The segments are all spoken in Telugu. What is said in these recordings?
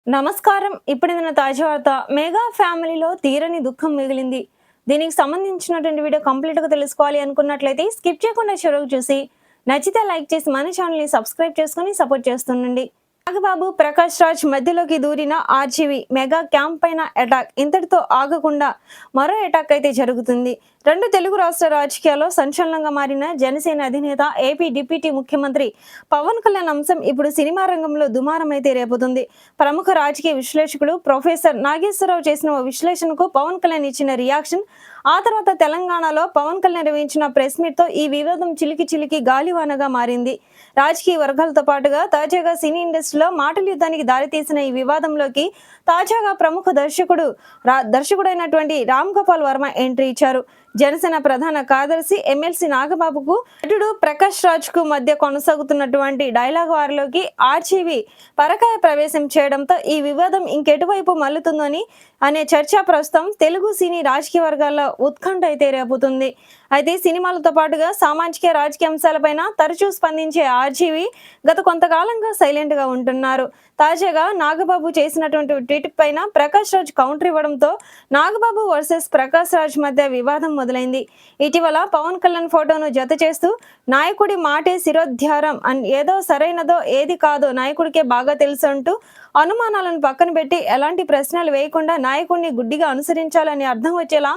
నమస్కారం. ఇప్పుడైన తాజా వార్త మెగా ఫ్యామిలీలో తీరని దుఃఖం మిగిలింది. దీనికి సంబంధించినటువంటి వీడియో కంప్లీట్‌గా తెలుసుకోవాలి అనుకున్నట్లయితే స్కిప్ చేయకుండా చివరకు చూసి నచ్చితే లైక్ చేసి మన ఛానెల్‌ని సబ్స్క్రైబ్ చేసుకొని సపోర్ట్ చేస్తుండండి. నాగబాబు, ప్రకాష్ రాజ్ మధ్యలోకి దూరిన ఆర్జీవి మెగా క్యాంప్ పైన అటాక్ ఇంతటితో ఆగకుండా మరో అటాక్ అయితే జరుగుతుంది. రెండు తెలుగు రాష్ట్ర రాజకీయాల్లో సంచలనంగా మారిన జనసేన అధినేత, ఏపీ డిప్యూటీ ముఖ్యమంత్రి పవన్ కళ్యాణ్ అంశం ఇప్పుడు సినిమా రంగంలో దుమారం అయితే రేపుతుంది. ప్రముఖ రాజకీయ విశ్లేషకుడు ప్రొఫెసర్ నాగేశ్వరరావు చేసిన ఓ విశ్లేషణకు పవన్ కళ్యాణ్ ఇచ్చిన రియాక్షన్, ఆ తర్వాత తెలంగాణలో పవన్ కళ్యాణ్ నిర్వహించిన ప్రెస్ మీట్ తో ఈ వివాదం చిలికి గాలివానగా మారింది. రాజకీయ వర్గాలతో పాటుగా తాజాగా సినీ ఇండస్ట్రీలో మాటల యుద్ధానికి దారితీసిన ఈ వివాదంలోకి తాజాగా ప్రముఖ దర్శకుడైనటువంటి రామ్ గోపాల్ వర్మ ఎంట్రీ ఇచ్చారు. జనసేన ప్రధాన కార్యదర్శి ఎమ్మెల్సీ నాగబాబుకు నటుడు ప్రకాష్ రాజ్ కు మధ్య కొనసాగుతున్నటువంటి డైలాగ్ వారిలోకి ఆర్జీవి పరకాయ ప్రవేశం చేయడంతో ఈ వివాదం ఇంకెటువైపు మల్లుతుందని అనే చర్చ ప్రస్తుతం తెలుగు సినీ రాజకీయ వర్గాల్లో ఉత్కంఠ అయితే రేపుతుంది. అయితే సినిమాలతో పాటుగా సామాజిక రాజకీయ అంశాలపైన తరచూ స్పందించే ఆర్జీవి గత కొంతకాలంగా సైలెంట్ గా ఉంటున్నారు. తాజాగా నాగబాబు చేసినటువంటి ట్వీట్ పైన ప్రకాష్ రాజ్ కౌంటర్ ఇవ్వడంతో నాగబాబు వర్సెస్ ప్రకాష్ రాజ్ మధ్య వివాదం మొదలైంది. ఇటీవల పవన్ కళ్యాణ్ ఫోటోను జత చేస్తూ నాయకుడి మాటే శిరోద్ధారం ఏదో సరైనదో ఏది కాదో నాయకుడికే బాగా తెలుసు అంటూ అనుమానాలను పక్కన పెట్టి ఎలాంటి ప్రశ్నలు వేయకుండా నాయకుడిని గుడ్డిగా అనుసరించాలని అర్థం వచ్చేలా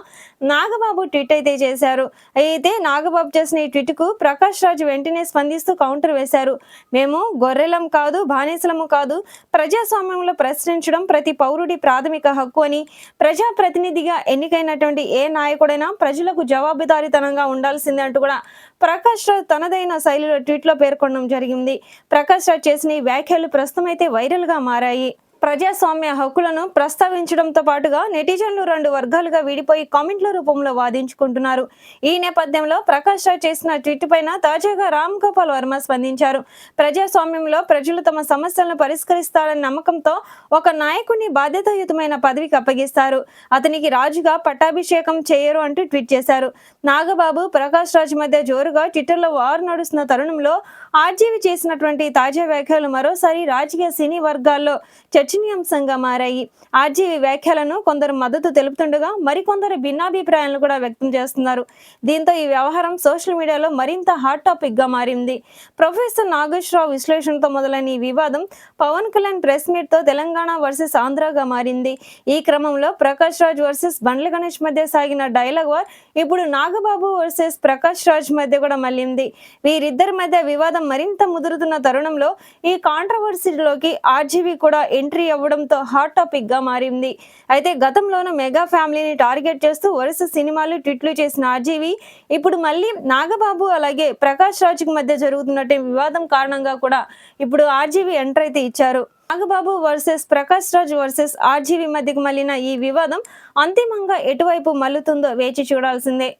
నాగబాబు ట్వీట్ అయితే చేశారు. అయితే నాగబాబు చేసిన ఈ ట్వీట్ కు ప్రకాష్ రాజ్ వెంటనే స్పందిస్తూ కౌంటర్ వేశారు. మేము గొర్రెలం కాదు, బానిసలము కాదు. ప్రజాస్వామ్యంలో ప్రశ్నించడం ప్రతి పౌరుడి ప్రాథమిక హక్కు అని, ప్రజాప్రతినిధిగా ఎన్నికైనటువంటి ఏ నాయకుడైనా ప్రజలకు జవాబుదారీతనంగా ఉండాల్సిందే అంటూ కూడా ప్రకాష్ రాజ్ తనదైన శైలిలో ట్వీట్ లో పేర్కొనడం జరిగింది. ప్రకాష్ రాజ్ చేసిన ఈ వ్యాఖ్యలు ప్రస్తుతం అయితే వైరల్ గా మారాయి. ప్రజాస్వామ్య హక్కులను ప్రస్తావించడంతో పాటుగా నెటిజన్లు రెండు వర్గాలుగా విడిపోయి కామెంట్ల రూపంలో వాదించుకుంటున్నారు. ఈ నేపథ్యంలో ప్రకాష్ రాజ్ చేసిన ట్వీట్ పైన తాజాగా రామ్ గోపాల్ వర్మ స్పందించారు. ప్రజాస్వామ్యంలో ప్రజలు తమ సమస్యలను పరిష్కరిస్తారనే నమ్మకంతో ఒక నాయకుడిని బాధ్యతాయుతమైన పదవికి అప్పగిస్తారు. అతనికి రాజుగా పట్టాభిషేకం చేయరు అంటూ ట్వీట్ చేశారు. నాగబాబు, ప్రకాష్ రాజ్ మధ్య జోరుగా ట్విట్టర్లో వారు నడుస్తున్న తరుణంలో ఆర్జీవి చేసినటువంటి తాజా వ్యాఖ్యలు మరోసారి రాజకీయ సినీ వర్గాల్లో చర్చనీయాంశంగా మారాయి. ఆర్జీవి వ్యాఖ్యలను కొందరు మద్దతు తెలుపుతుండగా మరికొందరు భిన్నాభిప్రాయాలను కూడా వ్యక్తం చేస్తున్నారు. దీంతో ఈ వ్యవహారం సోషల్ మీడియాలో మరింత హాట్ టాపిక్ గా మారింది. ప్రొఫెసర్ నాగేశ్వరరావు విశ్లేషణతో మొదలైన ఈ వివాదం పవన్ కళ్యాణ్ ప్రెస్ మీట్ తో తెలంగాణ వర్సెస్ ఆంధ్రాగా మారింది. ఈ క్రమంలో ప్రకాష్ రాజ్ వర్సెస్ బండ్ల గణేష్ మధ్య సాగిన డైలాగ్ వార్ ఇప్పుడు నాగబాబు వర్సెస్ ప్రకాష్ రాజ్ మధ్య కూడా మళ్ళింది. వీరిద్దరి మధ్య వివాదం మరింత ముదురుతున్న తరుణంలో ఈ కాంట్రవర్సీలోకి ఆర్జీవి కూడా ఎంట్రీ అవ్వడంతో హాట్ టాపిక్ గా మారింది. అయితే గతంలోనూ మెగా ఫ్యామిలీని టార్గెట్ చేస్తూ వరుస సినిమాలు, ట్వీట్లు చేసిన ఆర్జీవి ఇప్పుడు మళ్ళీ నాగబాబు అలాగే ప్రకాష్ రాజ్ కు మధ్య జరుగుతున్నట్టు వివాదం కారణంగా కూడా ఇప్పుడు ఆర్జీవి ఎంటర్ అయితే ఇచ్చారు. Nagababu versus Prakash Raj versus RGV మధ్యకు మళ్ళిన ఈ వివాదం అంతిమంగా ఎటువైపు మల్లుతుందో వేచి చూడాల్సిందే.